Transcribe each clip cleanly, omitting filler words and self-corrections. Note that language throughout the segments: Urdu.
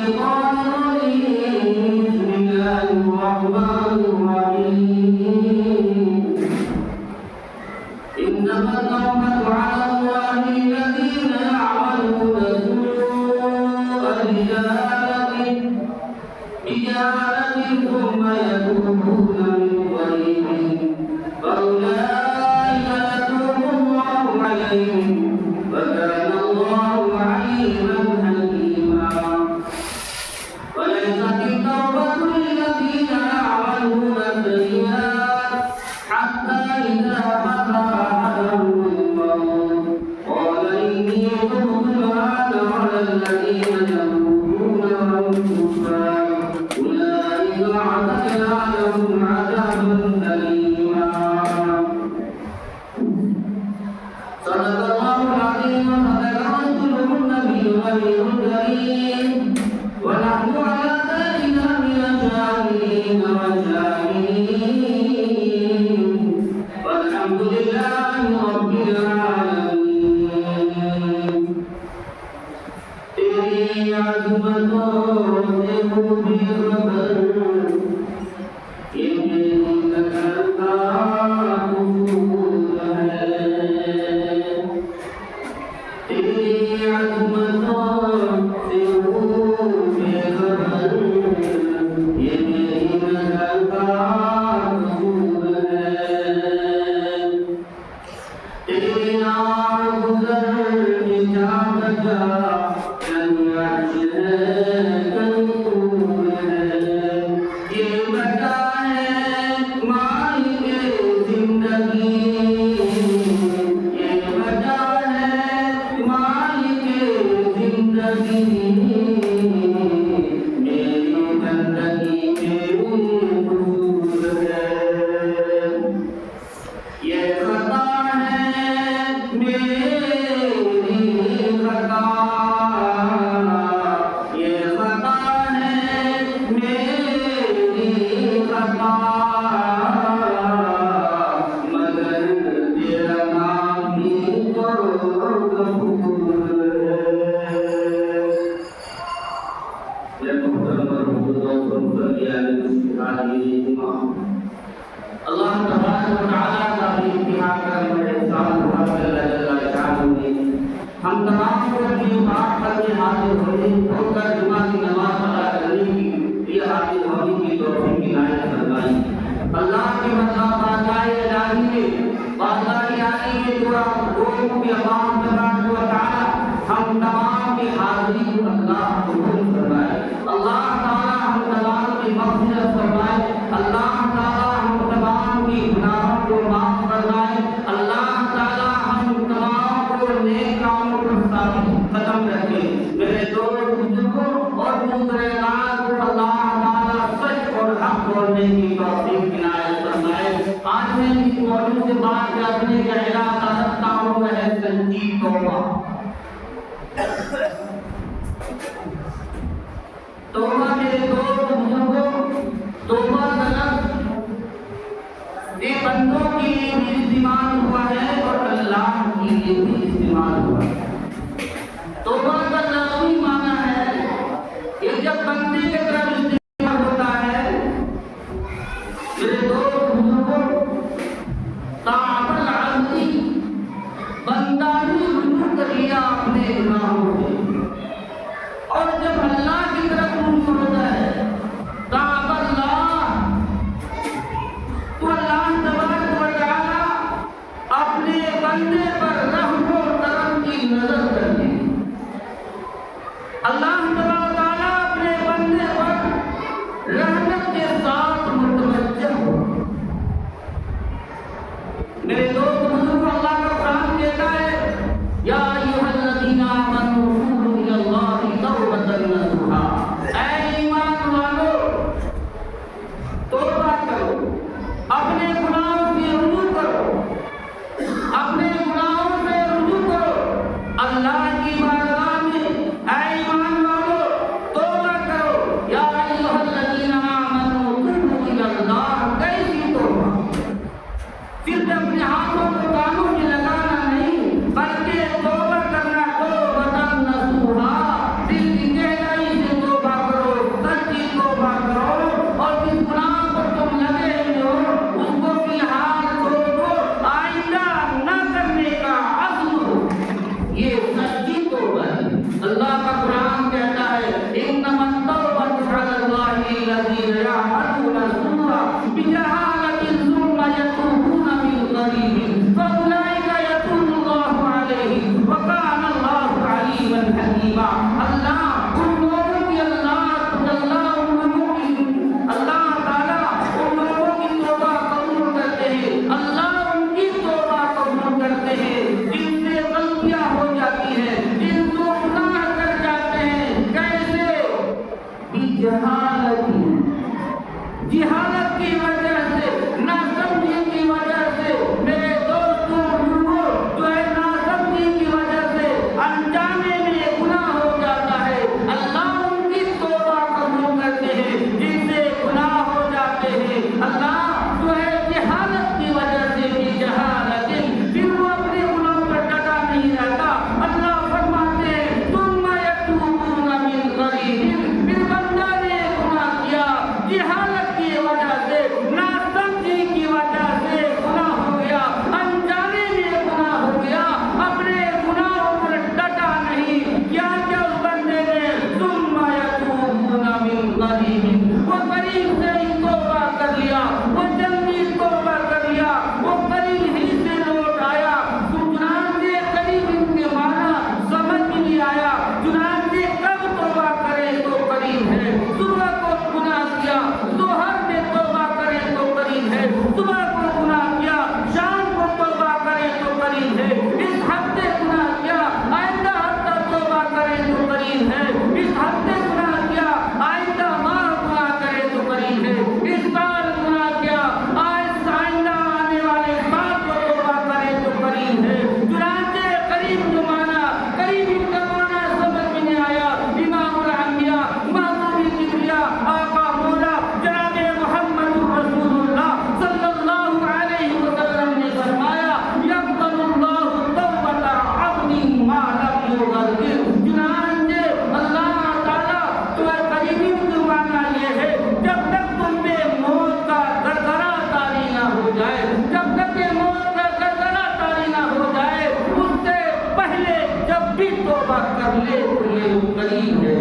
الشيطان الرجيم بسم الله الرحمن الرحيم إنما التوبة على الله الذين يعملون السوء بجهالة ثم يتوبون من قريب فأولئك يتوب الله عليهم وكان الله عليما حكيما وليست التوبة للذين يعملون السيئات حتى إذا حضر أحدهم الموت قال إني تبت الآن على الذين يموتون وهم كفار أولئك أعتدنا لهم عذابا أليما صدق الله العظيم وصدق رسوله النبي الكريم ونحن على ذلك من الشاهدين والشاكرين والحمد لله رب العالمين تیری عظمتوں سے خوبی خبر یہ میری نظر کا قصور ہے تیری عظمتوں سے خوبی خبر یہ میری نظر کا قصور ہے تیری نام گزر جا بجا کہیں عرش ہے کہیں طور ہے یہ بتا ہے مالک زندگی یہ بتا ہے مالک زندگی میری بندگی میں قصور ہے یہ خطا ہے میری خطا یہ خطا ہے میری خطا مگر تیرا نام ہی تو غفور ہے اللہ تبارک و تعالیٰ کا بھی اتحاد کرنے والے انسان اللہ جل شانہ نے ہم تمام کو اپنی بات پر کے حاضر ہونے ہو کر جمعہ کی نماز ادا کرنے کی یہ حاضر ہونے کی توفیق عنایت فرمائی اللہ کے مطلب بارگاہ الہی میں بارگاہ الہی میں جو لوگوں کی عوام تبارک و تعالیٰ ہم تمام کی حاضری کو اللہ قبول فرمائے اللہ تعالیٰ ہم تمام کی مغفرت فرمائے اللہ تعالیٰ ہم تمام کی گناہوں کو معاف فرمائے اللہ تعالیٰ ہم تمام کو نیک کاموں پر ثابت ختم رکھے میرے دوست بزرگوں اور بزرگان کو اللہ تعالیٰ سچ اور حق بولنے کی توفیق عنایت فرمائے آج میں اس موضوع سے بات کرنے کا ارادہ رکھتا ہوں وہ ہے سنجید توبہ توبہ میرے دوست بزرگوں توبہ کا لفظ یہ بندوں کے لیے بھی استعمال ہوا ہے اور اللہ کے لیے بھی استعمال ہوا ہے توبہ کا لفظی معنی ہے کہ جب بندے کی طرف استعمال ہوتا ہے میرے دوست بزرگوں تعب العزی بندہ نے رجوع کر لیا اپنے گناہوں سے اور جب اللہ کی طرف رجوع ہوتا ہے تعب اللہ تو اللہ تبارک و تعالی اپنے بندے پر رحم و کرم کی نظر کرتے ہیں اللہ تبارک و تعالی اپنے بندے پر رحمت کے ساتھ متوجہ ہو میرے دوست بزرگ اللہ کا قرآن کہتا ہے یا ایھا الذین آمنوا توبوا الی اللہ توبۃ نصوحا اے ایمان والو توبہ کرو اپنے گناہوں سے رجوع کرو اپنے گناہوں سے رجوع کرو اللہ کی بارگاہ میں اے ایمان والو توبہ کرو یا ایھا الذین آمنوا بجهالة ثم يتوبون من قريب فأولئك يتوب الله عليهم وكان الله عليما حكيما. اللہ ان لوگوں کی اللہ تعالیٰ ان لوگوں کی توبہ قبول کرتے ہیں، اللہ ان کی توبہ قبول کرتے ہیں جن سے غلطیاں ہو جاتی ہیں، جن کو گناہ کر جاتے ہیں. کیسے؟ جہالت کی وجہ سے، ناسمجھی کی وجہ سے، میرے دوستوں بزرگوں، جو ہے ناسمجھی کی وجہ سے انجانے میں گناہ ہو جاتا ہے، اللہ ان کی توبہ قبول کرتے ہیں جن سے گناہ ہو جاتے ہیں. اللہ جو ہے جہالت کی وجہ سے بھی جہالت پھر وہ اپنے گناہ پر ڈٹا نہیں رہتا. اللہ فرماتے ہیں ثم یتوبون من قریب، پھر بندہ نے گناہ کیا، جہالت کی وجہ سے، ناسمجھی کی وجہ سے گناہ ہو گیا، انجانے میں گناہ ہو گیا، اپنے گناہوں پر ڈٹا نہیں. کیا اس بندے نے ثم یتوبون من قریب، وہ قریب سے ہی توبہ کر لیا، وہ جلدی توبہ کر لیا، وہ قریب ہی سے لوٹ آیا. چنانچہ قریب کے معنی سمجھ نہیں آیا. چنانچہ کب توبہ کرے تو قریب ہے. صبح کو گناہ کیا، ظہر میں توبہ کرے تو قریب ہے. صبح کو گناہ کیا، شام کو توبہ کرے تو قریب ہے. اس ہفتے گناہ کیا، آئندہ ہفتہ توبہ کرے تو قریب ہے. اس ہفتے گناہ کیا، آئندہ ماہ گناہ کرے تو قریب ہے. اس سال گناہ کیا، آئندہ آنے والے سال کو توبہ کرے تو قریب ہے. چنانچہ قریب جو مانا، قریب کا مانا سمجھ میں نہیں آیا. امام الانبیاء محبوب کبریا آقا مولا جناب محمد رسول اللہ صلی اللہ علیہ وسلم نے فرمایا یقبل اللہ توبۃ عبد ما لم یغرر. چنانچہ اللہ تعالیٰ تو قریبی کا مانا یہ ہے جب تک تم میں موت کا گرگرا طاری نہ ہو جائے، جب تک کہ موت کا گرگرا طاری نہ ہو جائے، اس سے پہلے جب بھی توبہ کر لے تو یہ قریب ہے.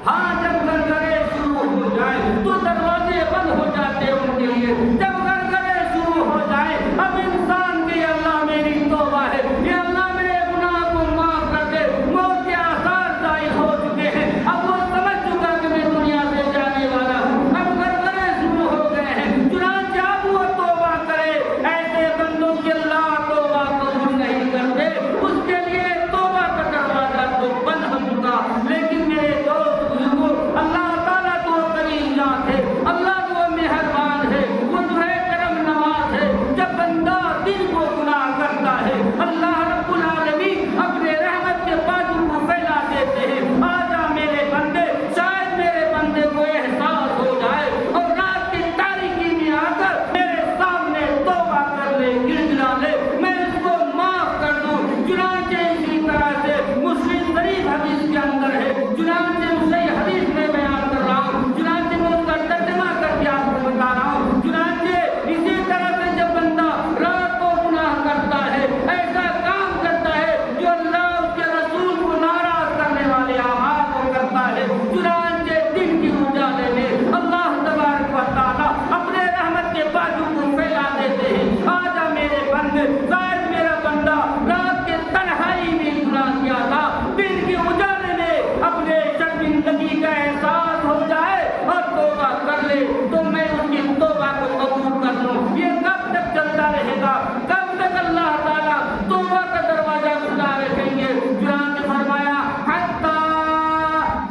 ہاں جب گرگرے شروع ہو جائے تو دروازے بند ہو جاتے ہیں ان کے لیے. جب گرگرے شروع ہو جائے اب انسان کے اللہ میری توبہ ہے، یہ اللہ میرے گناہ کو معاف کر دے، موت کے آثار ظاہر ہو چکے ہیں، اب وہ سمجھ چکا کہ میں دنیا سے جانے والا ہوں، اب گرگرے شروع ہو گئے ہیں. چنانچہ اب وہ توبہ کرے. ایسے بندوں کی اللہ توبہ قبول نہیں کرتے، اس کے لیے توبہ کا دروازہ تو بند ہو چکا. لیکن میرے دوست بزرگوں، اللہ تعالیٰ تو کریم ذات ہے، اللہ تو مہربان ہے، وہ جو ہے کرم نواز ہے. جب بندہ دل کو گناہ کرتا ہے اللہ رب العالمین اپنے رحمت کے بازو کو پھیلا دیتے ہیں. آجا میرے بندے، شاید میرے بندے کو احساس ہو جائے اور رات کی تاریکی میں آ کر میرے سامنے توبہ کر لے، گڑگڑا لے، میں اس کو معاف کر دوں. چنانچہ اسی طرح سے مسلم شریف حدیث کے اندر ہے، چنانچہ صحیح حدیث میں بیان کر رہا ہوں، چنانچہ میں اس کا ترجمہ کر کے آپ کو بتا رہا ہوں. چنانچہ اسی طرح سے جب بندہ رات کو گناہ کرتا ہے، ایسا کام کرتا ہے جو اللہ اس کے رسول کو ناراض کرنے والے اعمال کو کرتا ہے، چنانچہ دن کی اجالے میں اللہ تبارک و تعالیٰ اپنے رحمت کے بازو کو پھیلا دیتے ہیں. آجا میرے بندے، شاید میرا بندہ رات کے تنہائی میں گناہ کیا تھا، دن کے اجالے میں اپنے شرمندگی کا احساس ہو جائے اور توبہ کر لے تو میں اس کی توبہ کو قبول کر لوں. یہ کب تک چلتا رہے گا؟ کب تک اللہ تعالیٰ توبہ کا دروازہ کھلا رکھیں گے؟ چنانچہ فرمایا حتی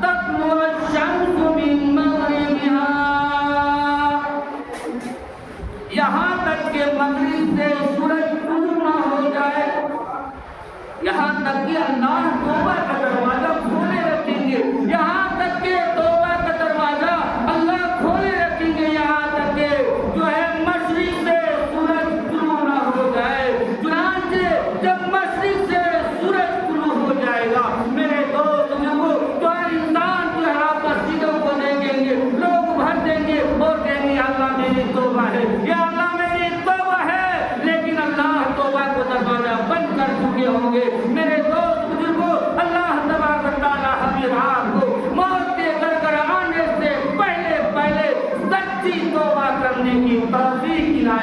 تطلع الشمس من مغربها، یہاں تک کہ مغرب سے سورج طلوع نہ ہو جائے، یہاں تک کہ اللہ توبہ کا دروازہ کھولے رکھیں گے، یہاں تک کہ توبہ کا دروازہ اللہ کھولے رکھیں گے، یہاں تک کہ جو ہے مشرق سے سورج طلوع نہ ہو جائے. چنانچہ جب مشرق سے سورج طلوع ہو جائے گا میرے دوست بزرگوں، تو ہر انسان جو ہے مسجدوں کو دیکھیں گے، لوگ بھر دیں گے اور کہیں گے اللہ میری توبہ ہے، یا اللہ میری توبہ ہے. لیکن اللہ توبہ کو دروازہ بند کر چکے ہوں گے. میرے دوست بزرگوں، اللہ تبارک و تعالیٰ ہمیں رات کو موت کے گھر آنے سے پہلے سچی توبہ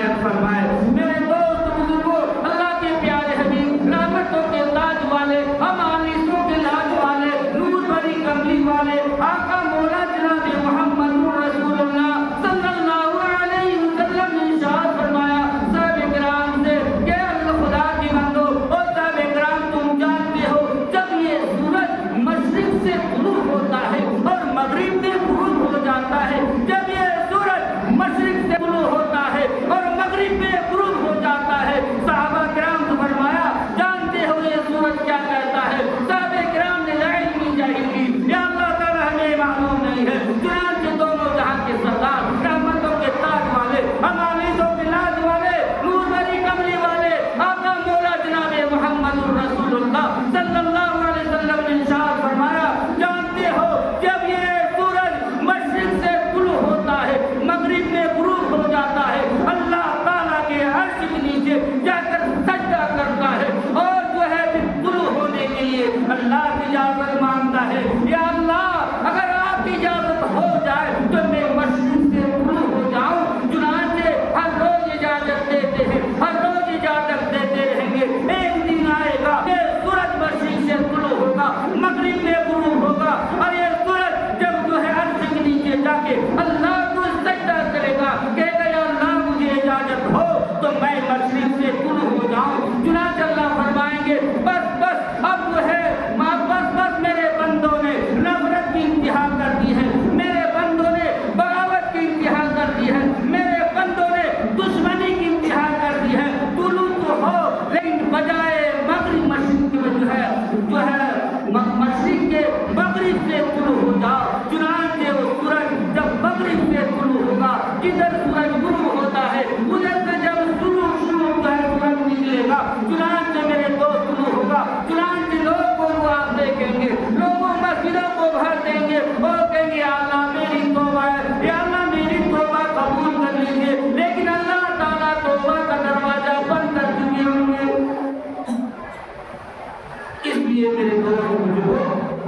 عنایت فرمائے۔ میرے دوست بزرگوں، اللہ کے پیارے حبیب، رحمتوں کے تاج والے، امانیتوں کے لاج والے، نور بھری کملی والے آقا مولا جناب محمد رسول اللہ صلی اللہ علیہ وسلم نے ارشاد فرمایا صحابہ کرام سے کہ خدا کی بندو اور صحابہ کرام، تم جانتے ہو جب یہ سورج مشرق سے طلوع ہوتا ہے اور مغرب میں غروب ہو جاتا ہے، جب یہ سورج مشرق سے طلوع ہوتا ہے اور مغرب میں غروب ہو جاتا ہے، صحابہ کرام سے فرمایا جانتے ہو یہ سورج کیا کہتا ہے؟ صحابہ کرام نے لا علمی جاہل کی، یا اللہ تعالیٰ ہمیں معلوم نہیں ہے۔ چنانچہ دونوں جہاں کے سردار، رحمتوں کے تاج والے، امانیتوں کے لاج والے، نور بھری کملی والے آقا مولا جناب محمد رسول اللہ صلی اللہ علیہ وسلم نے ارشاد فرمایا جانتے ہو جب یہ سورج مشرق سے طلوع ہوتا ہے مغرب میں غروب ہو جاتا ہے، اللہ تعالیٰ کے عرش کے نیچے جا کر سجدہ کرتا ہے اور جو ہے پھر طلوع ہونے کے لیے اللہ کی اجازت مانگتا ہے، یا اللہ اگر آپ کی اجازت ہو جائے تو میں مشرق سے طلوع ہو جاؤں۔ چنانچہ ہر روز اجازت دیتے ہیں، ہر روز اجازت دیتے رہیں گے، ایک دن آئے گا کہ سورج مشرق سے طلوع ہوگا، مغرب میں غروب ہوگا اور یہ سورج جب جو ہے عرش کے نیچے جا کے اللہ کو سجدہ کرے گا، کہے گا یا اللہ مجھے اجازت ہو تو میں مشرق سے طلوع ہو جاؤں۔ چنانچہ اللہ فرمائیں گے بس بس اب جو ہے بس میرے بندوں نے نفرت کی انتہا کر دی ہے، میرے بندوں نے بغاوت کی انتہا کر دی ہے، میرے بندوں نے دشمنی کی انتہا کر دی ہے، طلوع تو ہو لیکن بجائے مغرب مشرق کے جو ہے مشرق کے مغرب سے طلوع ہو جاؤ۔ چنانچہ وہ سورج جب مغرب سے طلوع ہوگا، جدھر سورج غروب ہوتا ہے ادھر سے جب شروع جو ہے سورج نکلے گا، چنانچہ میرے دوست طلوع ہوگا، چنانچہ لوگ کو وہ آپ دیکھیں گے، لوگوں مسجدوں کو بھر دیں گے اور کہیں گے یا اللہ میری توبہ ہے، یا اللہ میری توبہ قبول کر لیجیے، لیکن اللہ تعالیٰ توبہ کا دروازہ بند کر چکے ہوں گے۔ اس لیے میرے دوست جو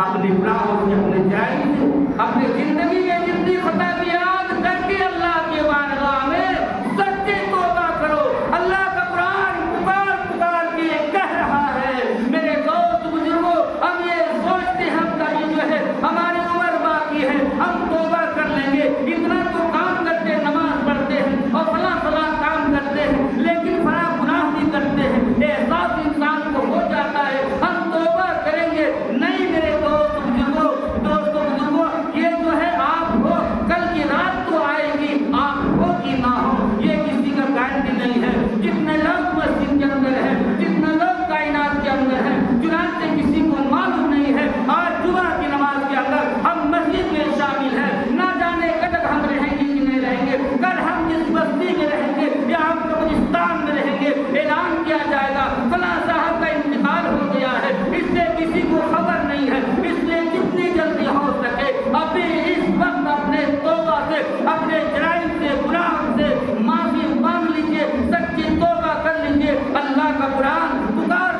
اپنے گناہوں سے، اپنے جائز سے، اپنے زندگی میں جتنی خطا کی یاد کر کے اللہ کے بارگاہ میں سچے توبہ کرو۔ اللہ کا قرآن پکار کے کہہ رہا ہے میرے دوست بزرگوں، ہم یہ سوچتے ہم کبھی جو ہے ہماری عمر باقی ہے ہم توبہ کر لیں گے، اتنا تو کام کرتے، نماز پڑھتے ہیں اور فلاں فلاں کام کرتے ہیں لیکن فلاں گناہ بھی کرتے ہیں، احساس انسان کو ہو جاتا ہے ہم توبہ کریں گے۔ نہیں میرے دوست بزرگوں، یہ جو ہے آپ ہو کل کی رات تو آئے گی، آپ ہو کہ نہ ہو یہ کسی کا گارنٹی نہیں ہے۔ جتنے لوگ مسجد کے اندر ہیں، جتنے لوگ کائنات کے اندر ہیں، چنانچہ کسی کو معلوم نہیں ہے آج جمعہ کی نماز کے اندر ہم مسجد میں شامل ہیں، نہ جانے کب تک ہم رہیں گے کہ نہیں رہیں گے، کل ہم جس بستی میں رہیں گے یا ہم قبرستان میں رہیں گے، اعلان کیا جائے گا فلاں صاحب کا انتقال ہو گیا ہے، اس سے کسی کو خبر نہیں ہے، اس لیے جتنی جلدی ہو سکے ابھی اس وقت اپنے توبہ سے، اپنے جرائم سے، گناہ سے معافی مانگ لیجیے، سچی توبہ کر لیجیے۔ اللہ کا قرآن پکار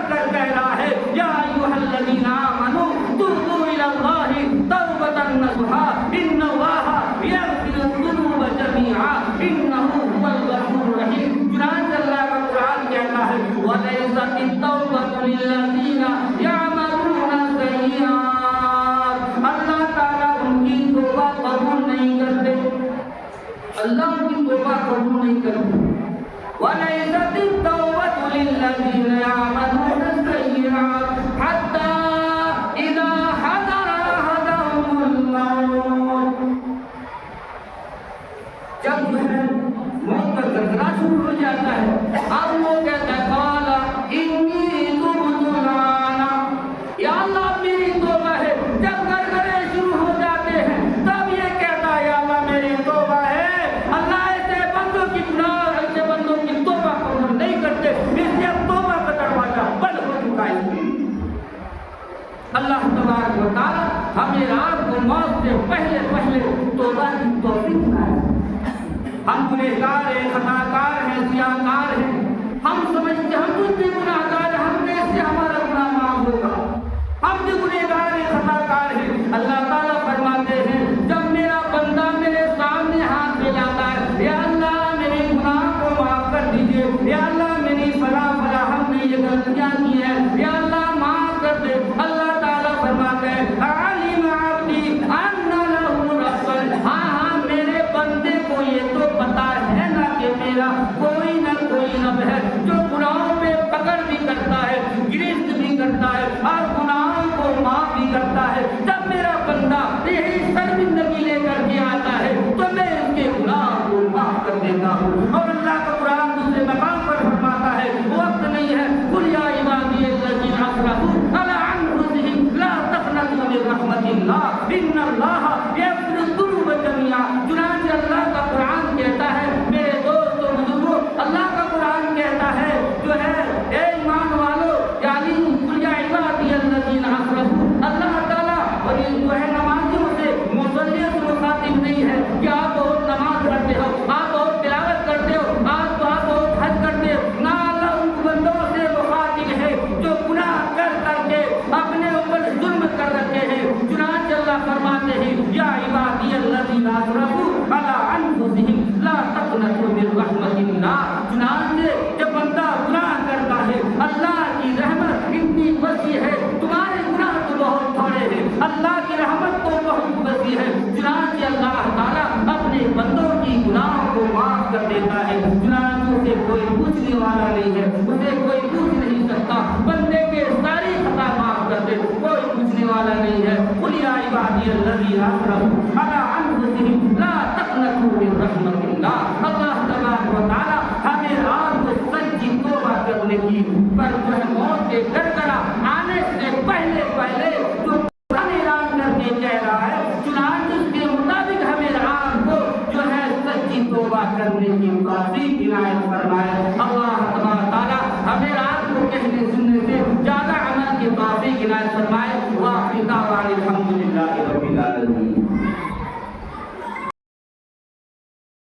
کر کہہ رہا ہے یا ایھا الذین آمنوا توبوا الی اللہ توبۃ نصوحا ان اللہ یغفر الذنوب جميعا انہ هو الغفور الرحیم۔ چنانچہ اللہ کا قرآن کہتا ہے وَلَيْسَتِ التَّوْبَةُ لِلَّذِينَ يَعْمَلُونَ السَّيِّئَاتِ، اللہ تعالیٰ ان کی توبہ قبول نہیں کرتے، اللہ ان کی توبہ قبول نہیں کرتے۔ وَلَيْسَتِ التَّوْبَةُ لِلَّذِينَ يَعْمَلُونَ السَّيِّئَاتِ حَتَّى إِذَا حَضَرَ أَحَدَهُمُ الْمَوْتُ، جب جو ہے موت کا زلزلہ شروع ہو جاتا ہے، اب وہ کہتا ہے قَالَ إِنِّي تُبْتُ الْآنَ، یا اللہ میری توبہ ہے۔ جب گڑگڑے شروع ہو جاتے ہیں تب یہ کہتا ہے یا اللہ میری توبہ ہے۔ اللہ ایسے بندوں کی گناہ، ایسے بندوں کی توبہ قبول نہیں کرتے، اس لیے اب توبہ کا دروازہ بند ہو چکا ہے۔ اللہ تبارک و تعالی ہمیں رات کو موت سے پہلے توبہ کی توفیق دے۔ ہم گنہگار ہیں، خطا کار ہیں، زیاں کار ہیں، ہم سمجھتے ہم کچھ بھی گناہ گار ہیں، ہم کیسے ہمارا گناہ معاف ہوگا، ہم بھی گنہگار ہیں، خطا کار ہیں۔ اللہ تعالیٰ فرماتے ہیں جب میرا بندہ میرے سامنے ہاتھ پھیلاتا ہے یا اللہ میرے گناہ کو ان اللہ یغفر الذنوب جميعا. چنانچہ اللہ کا قرآن کہتا ہے میرے دوستوں بزرگوں، اللہ کا قرآن کہتا ہے جو ہے اے ایمان والو یعنی قل یا عبادی الذین اسرفوا، اللہ تعالیٰ اور یہ جو ہے نمازیوں سے مصلیوں سے مخاطب نہیں ہے کہ آپ بہت نماز پڑھتے ہو، آپ بہت تلاوت کرتے ہو، آپ بہت حج کرتے ہو. نہ اللہ ان بندوں سے مخاطب ہے جو گناہ کر کر کے اپنے اوپر ظلم کر رکھے ہیں. چنانچہ اللہ فرماتے ہیں یا عبادی الذین اسرفوا علی انفسہم لا تقنطوا من رحمۃ اللہ. چنانچہ جب بندہ گناہ کرتا ہے اللہ کی رحمت اتنی وسیع ہے، تمہارے گناہ تو بہت تھوڑے ہیں، اللہ کی رحمت تو بہت وسیع ہے. چنانچہ اللہ تعالیٰ اپنے بندوں کی گناہوں کو معاف کر دیتا ہے. چنانچہ اسے کوئی پوچھنے والا نہیں ہے، اسے کوئی پوچھ نہیں سکتا. بندے کے ساری خطا معاف کر دے، کوئی پوچھنے والا نہیں ہے. قل یا عبادی الذین اسرفوا علی انفسہم لا تقنطوا من رحمۃ اللہ. اللہ تبارک و تعالیٰ